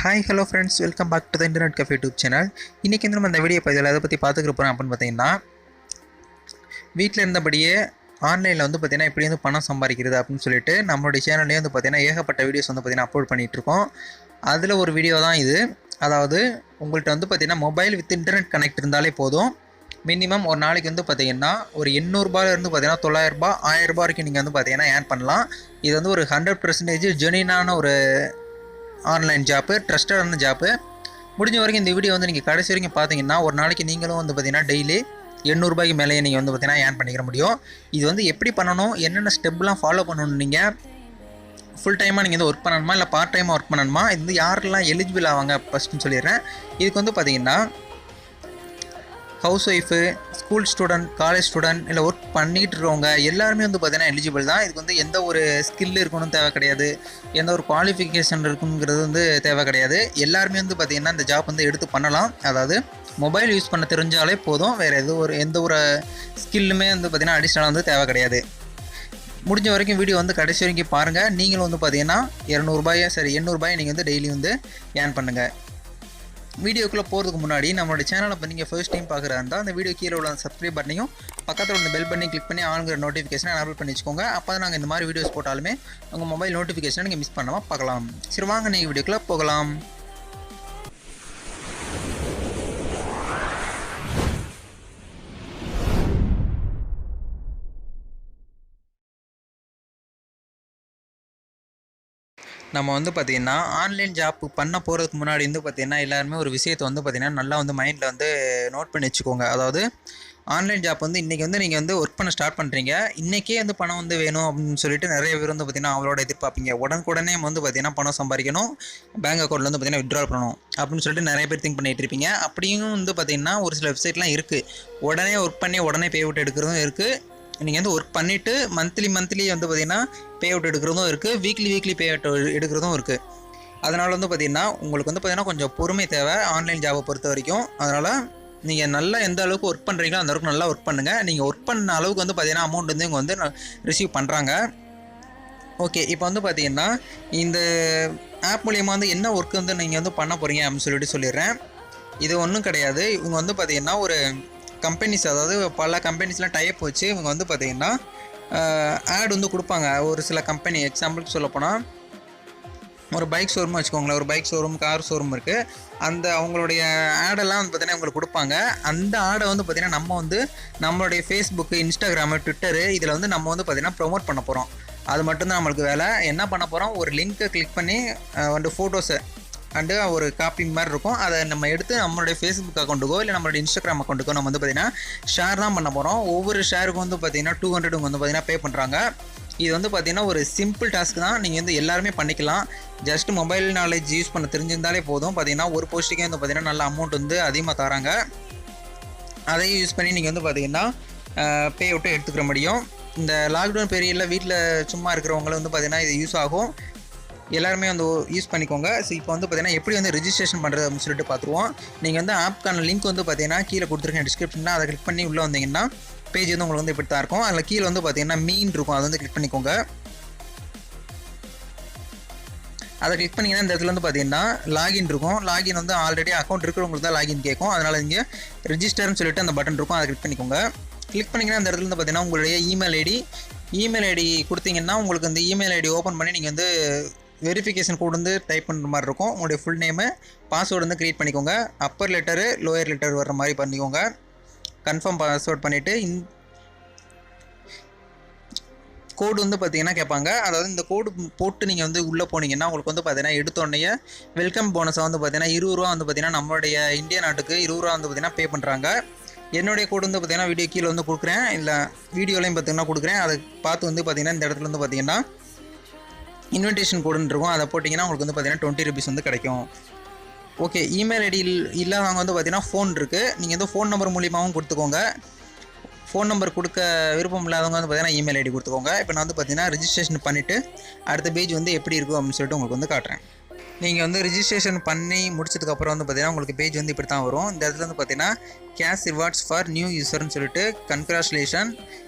Hi hello friends, welcome back to the internet cafe YouTube channel. இன்றைக்கி வந்து நம்ம இந்த வீடியோ பதிவில் எதை பற்றி பார்த்துக்க போகிறோம் அப்படின்னு பார்த்தீங்கன்னா, வீட்டில் இருந்தபடியே ஆன்லைனில் வந்து பார்த்திங்கன்னா எப்படி வந்து பணம் சம்பாதிக்கிறது அப்படின்னு சொல்லிட்டு நம்மளுடைய சேனல்லேயே வந்து பார்த்திங்கன்னா ஏகப்பட்ட வீடியோஸ் வந்து பார்த்திங்கன்னா அப்லோட் பண்ணிகிட்ருக்கோம். அதில் ஒரு வீடியோ தான் இது. அதாவது உங்கள்கிட்ட வந்து பார்த்திங்கன்னா மொபைல் வித் இன்டர்நெட் கனெக்ட் இருந்தாலே போதும். மினிமம் ஒரு நாளைக்கு வந்து பார்த்திங்கன்னா ஒரு 800 பார்த்திங்கன்னா 900 1000 வரைக்கும் நீங்கள் வந்து பார்த்திங்கன்னா ஏர்ன் பண்ணலாம். இது வந்து ஒரு 100% ஜெனியூனான ஒரு ஆன்லைன் ஜாப்பு, ட்ரஸ்டடான ஜாப்பு. முடிஞ்ச வரைக்கும் இந்த வீடியோ வந்து நீங்கள் கடைசி வரைக்கும் பார்த்தீங்கன்னா ஒரு நாளைக்கு நீங்களும் வந்து பார்த்தீங்கன்னா டெய்லி 800 மேலேயே நீங்கள் வந்து பார்த்தீங்கன்னா ஏர்ன் பண்ணிக்கிற முடியும். இது வந்து எப்படி பண்ணணும், என்னென்ன ஸ்டெப்லாம் ஃபாலோ பண்ணணும், நீங்கள் ஃபுல் டைமாக நீங்கள் வந்து ஒர்க் பண்ணணுமா இல்லை பார்ட் டைமாக ஒர்க் பண்ணணுமா, இது வந்து யாரெல்லாம் எலிஜிபிள் ஆவாங்க ஃபஸ்ட்டுன்னு சொல்லிடுறேன். இதுக்கு வந்து பார்த்தீங்கன்னா house wife, school student, college student இல்லை ஒர்க் பண்ணிகிட்டு இருக்கவங்க எல்லாருமே வந்து பார்த்தீங்கன்னா எலிஜிபிள் தான். இதுக்கு வந்து எந்த ஒரு ஸ்கில் இருக்கணும் தேவை கிடையாது, எந்த ஒரு குவாலிஃபிகேஷன் இருக்குங்கிறது வந்து தேவை கிடையாது. எல்லாருமே வந்து பார்த்திங்கன்னா இந்த ஜாப் வந்து எடுத்து பண்ணலாம். அதாவது மொபைல் யூஸ் பண்ண தெரிஞ்சாலே போதும், வேறு எந்த ஒரு ஸ்கில்லுமே வந்து பார்த்திங்கன்னா அடிஷ்னலாக வந்து தேவை கிடையாது. முடிஞ்ச வரைக்கும் வீடியோ வந்து கடைசி வரைக்கும் பாருங்கள். நீங்களும் வந்து பார்த்திங்கன்னா 800 நீங்கள் வந்து டெய்லி வந்து ஏர்ன் பண்ணுங்கள். வீடியோக்குள்ளே போகிறதுக்கு முன்னாடி நம்மளோட சேனலை இப்போ நீங்கள் ஃபர்ஸ்ட் டைம் பார்க்குறதா இருந்தால் அந்த வீடியோ கீழே உள்ள சப்ஸ்கிரைப் பட்டனையும் பக்கத்தில் உள்ள பெல் பண்ணி கிளிக் பண்ணி ஆளுங்கிற நோட்டிஃபிகேஷனை எனேபிள் பண்ணி வச்சுக்கோங்க. அப்போ தான் நாங்கள் இந்த மாதிரி வீடியோஸ் போட்டாலுமே உங்கள் மொபைல் நோட்டிஃபிகேஷனை நீங்கள் மிஸ் பண்ணாமல் பார்க்கலாம். சரி, வாங்க நீங்கள் வீடியோக்குள்ளே போகலாம். நம்ம வந்து பார்த்திங்கன்னா ஆன்லைன் ஜாப் பண்ண போகிறதுக்கு முன்னாடி வந்து பார்த்திங்கன்னா எல்லாருமே ஒரு விஷயத்தை வந்து பார்த்திங்கன்னா நல்லா வந்து மைண்டில் வந்து நோட் பண்ணி வச்சுக்கோங்க. அதாவது ஆன்லைன் ஜாப் வந்து இன்றைக்கி வந்து நீங்கள் வந்து ஒர்க் பண்ண ஸ்டார்ட் பண்ணுறீங்க, இன்றைக்கே வந்து பணம் வந்து வேணும் அப்படின்னு சொல்லிட்டு நிறைய பேர் வந்து பார்த்திங்கன்னா அவங்களோட எதிர்பார்ப்பீங்க. உடனே வந்து பார்த்திங்கன்னா பணம் சம்பாதிக்கணும், பேங்க் அக்கௌண்ட்டில் வந்து பார்த்திங்கன்னா வித்ட்ரா பண்ணணும் அப்படின்னு சொல்லிட்டு நிறைய பேர் திங்க் பண்ணிகிட்டு இருப்பீங்க. அப்படியும் வந்து பார்த்திங்கன்னா ஒரு சில வெப்சைட்லாம் இருக்குது, உடனே ஒர்க் பண்ணி உடனே பே அவுட் எடுக்கிறதும் இருக்குது. நீங்கள் வந்து ஒர்க் பண்ணிவிட்டு மந்த்லி வந்து பார்த்திங்கன்னா பே அவுட் எடுக்கிறதும் இருக்குது, வீக்லி பே அவுட் எடுக்கிறதும் இருக்குது. அதனால் வந்து பார்த்திங்கன்னா உங்களுக்கு வந்து பார்த்திங்கன்னா கொஞ்சம் பொறுமை தேவை ஆன்லைன் ஜாபை பொறுத்த வரைக்கும். அதனால் நீங்கள் நல்லா எந்த அளவுக்கு ஒர்க் பண்ணுறீங்களோ அந்த அளவுக்கு நல்லா ஒர்க் பண்ணுங்கள். நீங்கள் ஒர்க் பண்ண அளவுக்கு வந்து பார்த்திங்கன்னா அமௌண்ட் வந்து இவங்க வந்து ரிசீவ் பண்ணுறாங்க. ஓகே, இப்போ வந்து பார்த்திங்கன்னா இந்த ஆப் மூலிமா வந்து என்ன ஒர்க் வந்து நீங்கள் வந்து பண்ண போகிறீங்க அப்படின்னு சொல்லிட்டு சொல்லிடுறேன். இது ஒன்றும் கிடையாது. இவங்க வந்து பார்த்திங்கன்னா ஒரு கம்பெனிஸ், அதாவது பல கம்பெனிஸ்லாம் டைப் வச்சு இவங்க வந்து பார்த்திங்கன்னா ஆட் வந்து கொடுப்பாங்க. ஒரு சில கம்பெனி எக்ஸாம்பிளுக்கு சொல்லப்போனால் ஒரு பைக் ஷோரூம் வச்சுக்கோங்களேன், ஒரு பைக் ஷோரூம், கார் ஷோரூம் இருக்குது. அந்த அவங்களுடைய ஆடெல்லாம் வந்து பார்த்திங்கன்னா உங்களுக்கு கொடுப்பாங்க. அந்த ஆடை வந்து பார்த்திங்கன்னா நம்ம வந்து நம்மளுடைய ஃபேஸ்புக்கு, இன்ஸ்டாகிராமு, ட்விட்டரு இதில் வந்து நம்ம வந்து பார்த்திங்கன்னா ப்ரொமோட் பண்ண போகிறோம். அது மட்டும்தான் நம்மளுக்கு வேலை. என்ன பண்ண போகிறோம், ஒரு லிங்க்கை கிளிக் பண்ணி வந்து ஃபோட்டோஸை அண்டு ஒரு காப்பி மாதிரி இருக்கும், அதை நம்ம எடுத்து நம்மளுடைய ஃபேஸ்புக் அக்கௌண்ட்டுக்கோ இல்லை நம்மளுடைய இன்ஸ்டாகிராம் அக்கௌண்ட்டுக்கோ நம்ம வந்து பார்த்திங்கன்னா ஷேர் தான் பண்ண போகிறோம். ஒவ்வொரு ஷேருக்கும் வந்து பார்த்திங்கன்னா 200 வந்து பார்த்திங்கன்னா பே பண்ணுறாங்க. இது வந்து பார்த்திங்கன்னா ஒரு சிம்பிள் டாஸ்க் தான், நீங்கள் வந்து எல்லாருமே பண்ணிக்கலாம். ஜஸ்ட் மொபைல் நாலேஜ் யூஸ் பண்ண தெரிஞ்சிருந்தாலே போதும். பார்த்திங்கன்னா ஒரு போஸ்ட்டுக்கே வந்து பார்த்திங்கன்னா நல்ல அமௌண்ட் வந்து அதிகமாக தராங்க. அதையும் யூஸ் பண்ணி நீங்கள் வந்து பார்த்திங்கன்னா பே அவுட்டு எடுத்துக்கிற முடியும். இந்த லாக்டவுன் பீரியடில் வீட்டில் சும்மா இருக்கிறவங்களும் வந்து பார்த்திங்கன்னா இது யூஸ் ஆகும். எல்லாருமே வந்து யூஸ் பண்ணிக்கோங்க. ஸோ இப்போ வந்து பார்த்திங்கன்னா எப்படி வந்து ரெஜிஸ்ட்ரேஷன் பண்ணுறது அப்படின்னு சொல்லிட்டு பார்த்துருவோம். நீங்கள் வந்து ஆப்க்கான லிங்க் வந்து பார்த்திங்கன்னா கீழே கொடுத்துருக்கேன் டிஸ்கிரிப்ஷனில், அதை கிளிக் பண்ணி உள்ளே வந்தீங்கன்னா பேஜ் வந்து உங்களுக்கு வந்து இப்படி தான் இருக்கும். அதில் கீழே வந்து பார்த்திங்கன்னா மீன் இருக்கும், அதை வந்து கிளிக் பண்ணிக்கோங்க. அதை கிளிக் பண்ணிங்கன்னா இந்த இடத்துல வந்து பார்த்திங்கன்னா லாகின் இருக்கும். லாகின் வந்து ஆல்ரெடி அக்கௌண்ட் இருக்கிறவங்களுக்கு தான் லாகின் கேட்கும். அதனால் இங்கே ரிஜிஸ்டர்னு சொல்லிட்டு அந்த பட்டன் இருக்கும், அதை கிளிக் பண்ணிக்கோங்க. கிளிக் பண்ணிங்கன்னா அந்த இடத்துல வந்து பார்த்திங்கன்னா உங்களுடைய இமெயில் ஐடி கொடுத்தீங்கன்னா உங்களுக்கு அந்த இமெயில் ஐடி ஓப்பன் பண்ணி நீங்கள் வந்து வெரிஃபிகேஷன் கோட் வந்து டைப் பண்ணுற மாதிரி இருக்கும். உங்களுடைய ஃபுல் நேமு, பாஸ்வேர்டு வந்து க்ரியேட் பண்ணிக்கோங்க. அப்பர் லெட்டரு, லோயர் லெட்டர் வர்ற மாதிரி பண்ணிக்கோங்க. கன்ஃபார்ம் பாஸ்வேர்ட் பண்ணிவிட்டு கோடு வந்து பார்த்திங்கன்னா கேட்பாங்க. அதாவது இந்த கோடு போட்டு நீங்கள் வந்து உள்ளே போனீங்கன்னா உங்களுக்கு வந்து பார்த்திங்கன்னா எடுத்தோடனே வெல்கம் போனஸாக வந்து பார்த்திங்கன்னா 20 ரூபா வந்து பார்த்திங்கன்னா நம்மளுடைய இந்தியா நாட்டுக்கு 20 ரூபா வந்து பார்த்திங்கன்னா பே பண்ணுறாங்க. என்னுடைய கோடு வந்து பார்த்திங்கன்னா வீடியோ கீழே வந்து கொடுக்குறேன், இல்லை வீடியோலையும் பார்த்திங்கன்னா கொடுக்குறேன். அதை பார்த்து வந்து பார்த்திங்கன்னா இந்த இடத்துல வந்து பார்த்திங்கன்னா இன்விடேஷன் கோடுன்னு இருக்கும், அதை போட்டிங்கன்னா உங்களுக்கு வந்து பார்த்திங்கன்னா 20 ரூபீஸ் வந்து கிடைக்கும். ஓகே, இமெயில் ஐடி இல்லாதவங்க வந்து பார்த்திங்கன்னா ஃபோன் இருக்குது, நீங்கள் வந்து ஃபோன் நம்பர் மூலியமாகவும் கொடுத்துக்கோங்க. ஃபோன் நம்பர் கொடுக்க விருப்பம் இல்லாதவங்க வந்து பார்த்திங்கன்னா இமெயில் ஐடி கொடுத்துக்கோங்க. இப்போ நான் வந்து பார்த்திங்கன்னா ரிஜிஸ்ட்ரேஷன் பண்ணிவிட்டு அடுத்த பேஜ் வந்து எப்படி இருக்கும் அப்படின்னு சொல்லிட்டு உங்களுக்கு வந்து காட்டுறேன். நீங்கள் வந்து ரிஜிஸ்ட்ரேஷன் பண்ணி முடிச்சதுக்கப்புறம் வந்து பார்த்திங்கன்னா உங்களுக்கு பேஜ் வந்து இப்படி தான் வரும். இந்த இடத்துல வந்து பார்த்திங்கன்னா கேஷ் ரிவார்ட்ஸ் ஃபார் நியூ யூசர்னு சொல்லிட்டு கன்க்ராச்சுலேஷன்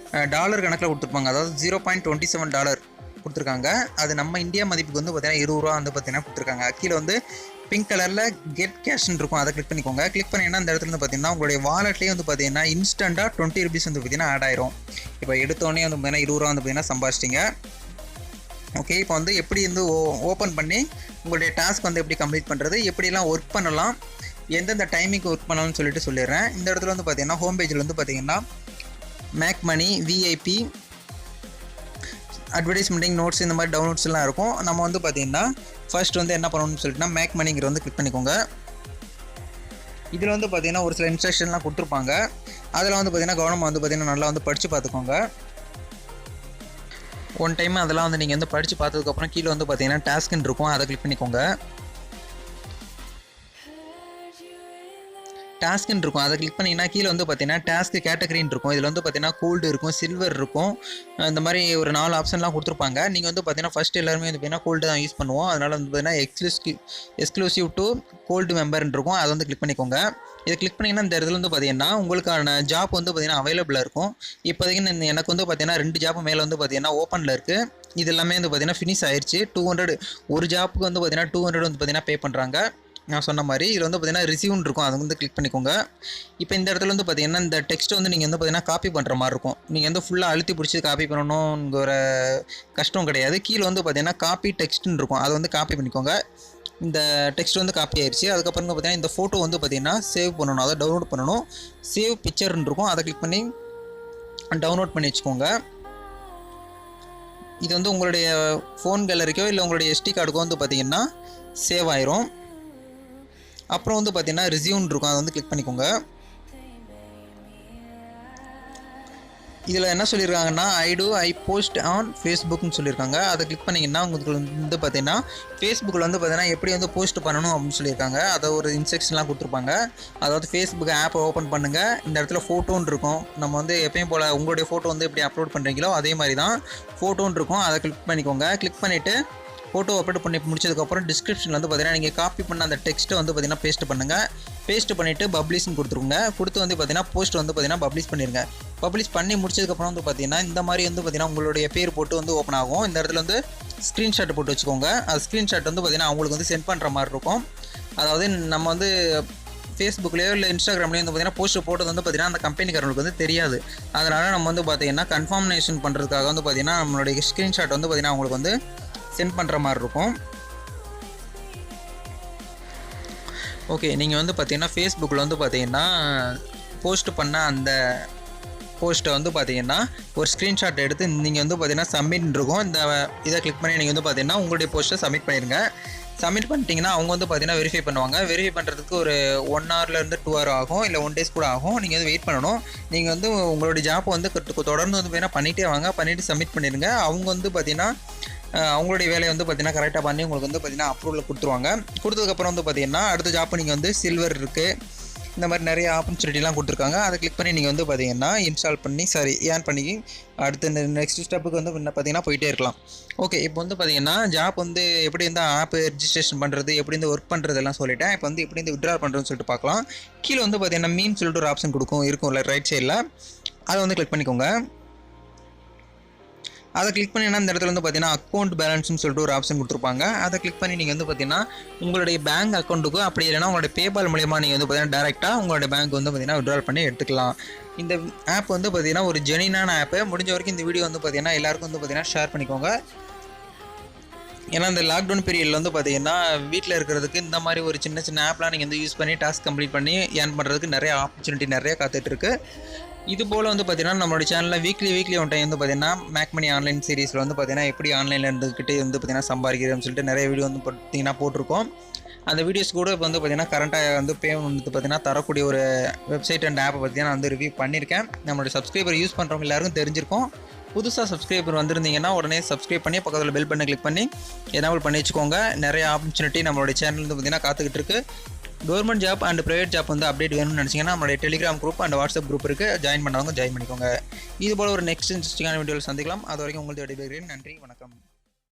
டாலர் கணக்கில் கொடுத்துருப்பாங்க. அதாவது $0.27 கொடுத்துருக்காங்க. அது நம்ம இந்தியா மதிப்புக்கு வந்து பார்த்திங்கன்னா 20 ரூபா வந்து பார்த்திங்கன்னா கொடுத்துருக்காங்க. கீழே வந்து பிங்க் கலரில் கெட் கேஷ்ன்னு இருக்கும், அதை கிளிக் பண்ணிக்கோங்க. கிளிக் பண்ணிங்கன்னா இந்த இடத்துல வந்து பார்த்தீங்கன்னா உங்களுடைய வாலெட்லேயே வந்து பார்த்தீங்கன்னா இன்ஸ்டண்ட்டாக 20 rupees வந்து பார்த்தீங்கன்னா ஆட் ஆயிரும். இப்போ எடுத்தோடனே வந்து பார்த்தீங்கன்னா 20 ரூபா வந்து பார்த்தீங்கன்னா சம்பாதிச்சிட்டிங்க. ஓகே, இப்போ வந்து எப்படி வந்து ஓப்பன் பண்ணி உங்களுடைய டாஸ்க் வந்து எப்படி கம்ப்ளீட் பண்ணுறது, எப்படிலாம் ஒர்க் பண்ணலாம், எந்தெந்த டைமிங்க்கு ஒர்க் பண்ணலாம்னு சொல்லிட்டு சொல்லிடுறேன். இந்த இடத்துல வந்து பார்த்தீங்கன்னா ஹோம் பேஜில் வந்து பார்த்தீங்கன்னா மேக் மணி, விஐபி, அட்வர்டைஸ்மெண்டிங், நோட்ஸ் இந்த மாதிரி டவுன்லோட்ஸ்லாம் இருக்கும். நம்ம வந்து பார்த்தீங்கன்னா ஃபர்ஸ்ட் வந்து என்ன பண்ணணும்னு சொல்லிட்டுனா மேக் மணிங்கிற வந்து கிளிக் பண்ணிக்கோங்க. இதில் வந்து பார்த்தீங்கன்னா ஒரு சில இன்ஸ்ட்ரக்ஷன்லாம் கொடுத்துருப்பாங்க. அதில் வந்து பார்த்தீங்கன்னா கவனமாக வந்து பார்த்தீங்கன்னா நல்லா வந்து படித்து பார்த்துக்கோங்க. ஒன் டைம் அதெல்லாம் வந்து நீங்கள் வந்து படித்து பார்த்ததுக்கப்புறம் கீழே வந்து பார்த்தீங்கன்னா டாஸ்க்குன்னு இருக்கும், அதை கிளிக் பண்ணிக்கோங்க. டாஸ்க்குன்னு இருக்கும், அதை கிளிக் பண்ணிங்கன்னா கீழே வந்து பார்த்தீங்கன்னா டாஸ்க்கு கேட்டகரின்னு இருக்கும். இதில் வந்து பார்த்தீங்கன்னா கோல்டு இருக்கும், சில்வர் இருக்கும், இந்த மாதிரி ஒரு 4 ஆப்ஷன்லாம் கொடுத்துருப்பாங்க. நீங்கள் வந்து பார்த்தீங்கன்னா ஃபஸ்ட் எல்லாருமே வந்து பார்த்தீங்கன்னா கோல்டு தான் யூஸ் பண்ணுவோம். அதனால் வந்து பார்த்தீங்கன்னா எக்ஸ்க்ளூசிவ் டு கோல்டு மெம்பர்ன்னு இருக்கும், அதை வந்து கிளிக் பண்ணிக்கோங்க. இதை கிளிக் பண்ணிங்கன்னா இந்த இடத்துல வந்து பார்த்தீங்கன்னா உங்களுக்கான ஜாப் வந்து பார்த்தீங்கன்னா அவைலபிளாக இருக்கும். இப்போதைக்கு எனக்கு வந்து பார்த்தீங்கன்னா 2 ஜாப் மேலே வந்து பார்த்தீங்கன்னா ஓப்பனில் இருக்குது. இது எல்லாமே வந்து பார்த்தீங்கன்னா ஃபினிஷ் ஆயிடுச்சு. 200 ஒரு ஜாப்புக்கு வந்து பார்த்தீங்கன்னா 200 வந்து பார்த்தீங்கன்னா பே பண்ணுறாங்க. நான் சொன்ன மாதிரி இதில் வந்து பார்த்தீங்கன்னா ரிசீவ்னு இருக்கும், அதை வந்து கிளிக் பண்ணிக்கோங்க. இப்போ இந்த இடத்துல வந்து பார்த்தீங்கன்னா இந்த டெக்ஸ்ட் வந்து நீங்கள் வந்து பார்த்தீங்கன்னா காப்பி பண்ணுற மாதிரி இருக்கும். நீங்கள் வந்து ஃபுல்லாக அழுத்தி பிடிச்சி காப்பி பண்ணணுங்கிற கஷ்டம் கிடையாது. கீழே வந்து பார்த்தீங்கன்னா காப்பி டெக்ஸ்ட்னு இருக்கும், அதை வந்து காப்பி பண்ணிக்கோங்க. இந்த டெக்ஸ்ட் வந்து காப்பி ஆயிடுச்சு. அதுக்கப்புறம் பார்த்தீங்கன்னா இந்த ஃபோட்டோ வந்து பார்த்தீங்கன்னா சேவ் பண்ணணும், அதை டவுன்லோட் பண்ணணும். சேவ் பிக்சர்னு இருக்கும், அதை கிளிக் பண்ணி டவுன்லோட் பண்ணி வச்சுக்கோங்க. இது வந்து உங்களுடைய ஃபோன் கேலரிக்கோ இல்லை உங்களுடைய எஸ்டி கார்டுக்கோ வந்து பார்த்தீங்கன்னா சேவ் ஆயிரும். அப்புறம் வந்து பார்த்தீங்கன்னா ரிசீவ்னு இருக்கும், அதை வந்து கிளிக் பண்ணிக்கோங்க. இதில் என்ன சொல்லியிருக்காங்கன்னா ஐ போஸ்ட் ஆன் ஃபேஸ்புக்னு சொல்லியிருக்காங்க. அதை கிளிக் பண்ணிங்கன்னா உங்களுக்கு வந்து பார்த்தீங்கன்னா ஃபேஸ்புக்கில் வந்து பார்த்தீங்கன்னா எப்படி வந்து போஸ்ட் பண்ணணும் அப்படின்னு சொல்லியிருக்காங்க. அதை ஒரு இன்ஸ்ட்ரக்ஷன்லாம் கொடுத்துருப்பாங்க. அதாவது ஃபேஸ்புக் ஆப்பை ஓப்பன் பண்ணுங்கள். இந்த இடத்துல ஃபோட்டோன்னு இருக்கும். நம்ம வந்து எப்பயும் போல் உங்களுடைய ஃபோட்டோ வந்து எப்படி அப்லோட் பண்ணுறீங்களோ அதே மாதிரி தான் ஃபோட்டோன்னு இருக்கும், அதை கிளிக் பண்ணிக்கோங்க. கிளிக் பண்ணிவிட்டு ஃபோட்டோ அப்லோட் பண்ணி முடிச்சதுக்கப்புறம் டிஸ்கிரிப்ஷனில் வந்து பார்த்தீங்கன்னா நீங்கள் காப்பி பண்ண அந்த டெக்ஸ்ட்டை வந்து பார்த்தீங்கன்னா பேஸ்ட் பண்ணுங்கள். பேஸ்ட் பண்ணிவிட்டு பப்ளிஷ்னு கொடுத்துருங்க. கொடுத்து வந்து பார்த்தீங்கன்னா போஸ்ட் வந்து பார்த்தீங்கன்னா பப்ளிஷ் பண்ணிடுங்க. பப்ளிஷ் பண்ணி முடிச்சதுக்கப்புறம் வந்து பார்த்தீங்கன்னா இந்த மாதிரி வந்து பார்த்தீங்கன்னா உங்களுடைய பேர் போட்டு வந்து ஓப்பன் ஆகும். இந்த இடத்துல வந்து ஸ்க்ரீன்ஷாட் போட்டு வச்சுக்கோங்க. அது ஸ்க்ரீன்ஷாட் வந்து பார்த்தீங்கன்னா அவங்களுக்கு வந்து சென்ட் பண்ணுற மாதிரி இருக்கும். அதாவது நம்ம வந்து ஃபேஸ்புக்லேயோ இல்லை இன்ஸ்டாகிராம்லேயோ வந்து பார்த்தீங்கன்னா போஸ்ட் போட்டது வந்து பார்த்தீங்கன்னா அந்த கம்பெனிக்காரங்களுக்கு வந்து தெரியாது. அதனால் நம்ம வந்து பார்த்தீங்கன்னா கன்ஃபர்மேஷன் பண்ணுறதுக்காக வந்து பார்த்தீங்கன்னா நம்மளுடைய ஸ்க்ரீன்ஷாட் வந்து பார்த்தீங்கன்னா அவங்களுக்கு வந்து சென்ட் பண்ணுற மாதிரி இருக்கும். ஓகே, நீங்கள் வந்து பார்த்தீங்கன்னா ஃபேஸ்புக்கில் வந்து பார்த்தீங்கன்னா போஸ்ட் பண்ண அந்த போஸ்ட்டை வந்து பார்த்தீங்கன்னா ஒரு ஸ்க்ரீன்ஷாட் எடுத்து நீங்கள் வந்து பார்த்தீங்கன்னா சப்மிட் இருக்கும். இந்த இதை கிளிக் பண்ணி நீங்கள் வந்து பார்த்தீங்கன்னா உங்களுடைய போஸ்ட்டை சப்மிட் பண்ணிடுங்க. சப்மிட் பண்ணிட்டீங்கன்னா அவங்க வந்து பார்த்தீங்கன்னா வெரிஃபை பண்ணுவாங்க. வெரிஃபை பண்ணுறதுக்கு ஒரு 1 hourலேருந்து 2 hour ஆகும், இல்லை 1 days கூட ஆகும். நீங்கள் வந்து வெயிட் பண்ணணும். நீங்கள் வந்து உங்களுடைய ஜாப் வந்து தொடர்ந்து வந்து பார்த்தீங்கன்னா பண்ணிகிட்டே வாங்க, பண்ணிவிட்டு சப்மிட் பண்ணிடுங்க. அவங்க வந்து பார்த்தீங்கன்னா அவங்களுடைய வேலையை வந்து பார்த்தீங்கன்னா கரெக்டாக பண்ணி உங்களுக்கு வந்து பார்த்தீங்கன்னா அப்ரூவல் கொடுத்துருவாங்க. கொடுத்ததுக்கப்புறம் வந்து பார்த்தீங்கன்னா அடுத்த ஜாப் நீங்கள் வந்து சில்வர் இருக்குது, இந்த மாதிரி நிறைய ஆப்பர்ச்சுனிட்டிலாம் கொடுத்துருக்காங்க. அதை கிளிக் பண்ணி நீங்கள் வந்து பார்த்தீங்கன்னா இன்ஸ்டால் பண்ணி ஏர்ன் பண்ணி அடுத்த நெக்ஸ்ட் ஸ்டெப்புக்கு வந்து பார்த்தீங்கன்னா போயிட்டே இருக்கலாம். ஓகே, இப்போ வந்து பார்த்தீங்கன்னா ஜாப் வந்து எப்படி இந்த ஆப் ரெஜிஸ்ட்ரேஷன் பண்ணுறது, எப்படி இந்த ஒர்க் பண்ணுறதெல்லாம் சொல்லிட்டேன். இப்போ வந்து எப்படி இந்த வித்ட்ரா பண்ணுறதுன்னு சொல்லிட்டு பார்க்கலாம். கீழே வந்து பார்த்தீங்கன்னா மீன் சொல்லிட்டு ஒரு ஆப்ஷன் இருக்கும்ல ரைட் சைடில், அதை வந்து கிளிக் பண்ணிக்கோங்க. அதை கிளிக் பண்ணிங்கன்னா இந்த இடத்துல வந்து பார்த்தீங்கன்னா அக்கௌண்ட் பேலன்ஸ்னு சொல்லிட்டு ஒரு ஆப்ஷன் கொடுத்துருப்பாங்க. அதை கிளிக் பண்ணி நீங்கள் வந்து பார்த்தீங்கன்னா உங்களுடைய பேங்க் அக்கௌண்ட்டுக்கு அப்படி இல்லைனா உங்களுடைய பேபால் மூலமா நீங்கள் வந்து பார்த்தீங்கன்னா டேரெக்டாக உங்களுடைய பேங்க் வந்து பார்த்தீங்கன்னா வித்ட்ரால் பண்ணி எடுத்துக்கலாம். இந்த ஆப் வந்து பார்த்தீங்கன்னா ஒரு ஜெனினான ஆப்பு. முடிஞ்ச வரைக்கும் இந்த வீடியோ வந்து பார்த்தீங்கன்னா எல்லாருக்கும் வந்து பார்த்தீங்கன்னா ஷேர் பண்ணிக்கோங்க. ஏன்னா இந்த லாக்டவுன் பீரியடில் வந்து பார்த்தீங்கன்னா வீட்டில் இருக்கிறதுக்கு இந்த மாதிரி ஒரு சின்ன சின்ன ஆப்லாம் நீங்கள் வந்து யூஸ் பண்ணி டாஸ்க் கம்ப்ளீட் பண்ணி ஏர்ன் பண்ணுறதுக்கு நிறைய ஆப்பர்ச்சுனிட்டி நிறைய காத்துட்ருக்கு. இது போல் வந்து பார்த்தீங்கன்னா நம்மளோட சேனலில் வீக்லி ஒன் டைம் வந்து பார்த்தீங்கன்னா மேக் மணி ஆன்லைன் சீரிஸில் வந்து பார்த்தீங்கன்னா எப்படி ஆன்லைனில் இருந்துக்கிட்டு வந்து பார்த்தீங்கன்னா சம்பாதிக்கிறதுன்னு சொல்லிட்டு நிறைய வீடியோ வந்து பார்த்தீங்கன்னா போட்டிருக்கோம். அந்த வீடியோஸ் கூட இப்போ வந்து பார்த்தீங்கன்னா கரண்ட்டாக வந்து பேமெண்ட் வந்து பார்த்தீங்கன்னா தரக்கூடிய ஒரு வெப்சைட் அண்ட் ஆப்பை பற்றி நான் வந்து ரிவ்யூ பண்ணியிருக்கேன். நம்மளோட சப்ஸ்கிரைபர் யூஸ் பண்ணுறவங்க எல்லாருக்கும் தெரிஞ்சிருக்கும். புதுசாக சப்ஸ்கிரைபர் வந்திருந்தீங்கன்னா உடனே சப்ஸ்கிரைப் பண்ணி பக்கத்தில் பெல் பட்டனை கிளிக் பண்ணி எனேபிள் பண்ணி வச்சுக்கோங்க. நிறைய ஆப்பர்ச்சுனிட்டி நம்மளுடைய சேனல் வந்து பார்த்தீங்கன்னா காத்துக்கிட்டு இருக்குது. Government job and private job வந்து அப்டேட் வேணும்னு நினச்சிங்கன்னா நம்மளுடைய Telegram group and WhatsApp group இருக்குது, ஜாயின் பண்ணவங்க ஜாயின் பண்ணிக்கோங்க. இது போல் ஒரு நெக்ஸ்ட் இன்ட்ரெஸ்டிங்கான வீடியோவில் சந்திக்கலாம். அது வரைக்கும் உங்களுக்கு விடைபெறுகிறேன். நன்றி, வணக்கம்.